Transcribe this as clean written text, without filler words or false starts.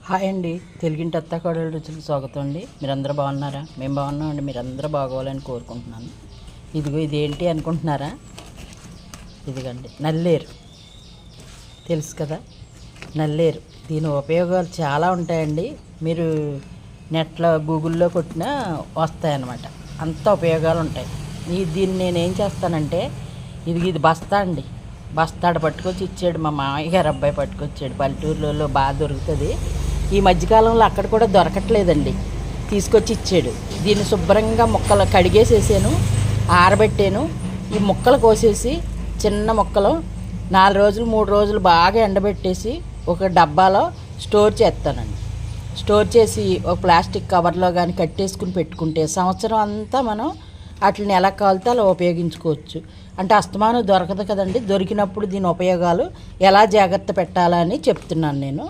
Hi అండి, తెలుగింటి అత్తాకోడళ్ళ రుచులకు స్వాగతం అండి. మీరందరూ బాగున్నారా? మేము బాగున్నామండి. మీరందరూ బాగోవాలని కోరుకుంటున్నాను. ఇదిగో ఇదేంటి అనుకుంటున్నారా? ఇదిగండి నల్లేరు, తెలుసు కదా నల్లేరు. దీని ఉపయోగాలు చాలా ఉంటాయండి. మీరు నెట్లో గూగుల్లో కొట్టినా వస్తాయన్నమాట. అంత ఉపయోగాలు ఉంటాయి. దీన్ని నేనేం చేస్తానంటే ఇది బస్తా అండి. బస్తాడు పట్టుకొచ్చి ఇచ్చాడు మా మామయ్య గారు అబ్బాయి, పట్టుకొచ్చాడు. పల్లెటూరులో బాగా దొరుకుతుంది. ఈ మధ్యకాలంలో అక్కడ కూడా దొరకట్లేదండి, తీసుకొచ్చి ఇచ్చాడు. దీన్ని శుభ్రంగా ముక్కలు కడిగేసేసాను, ఆరబెట్టాను. ఈ ముక్కలు కోసేసి చిన్న ముక్కలు 4 రోజులు 3 రోజులు బాగా ఎండబెట్టేసి ఒక డబ్బాలో స్టోర్ చేస్తానండి. స్టోర్ చేసి ఒక ప్లాస్టిక్ కవర్లో కానీ కట్టేసుకుని పెట్టుకుంటే సంవత్సరం అంతా మనం వాటిని ఎలా కావాలితే అలా ఉపయోగించుకోవచ్చు. అంటే అస్తమానం దొరకదు కదండి. దొరికినప్పుడు దీని ఉపయోగాలు ఎలా జాగ్రత్త పెట్టాలని చెప్తున్నాను నేను.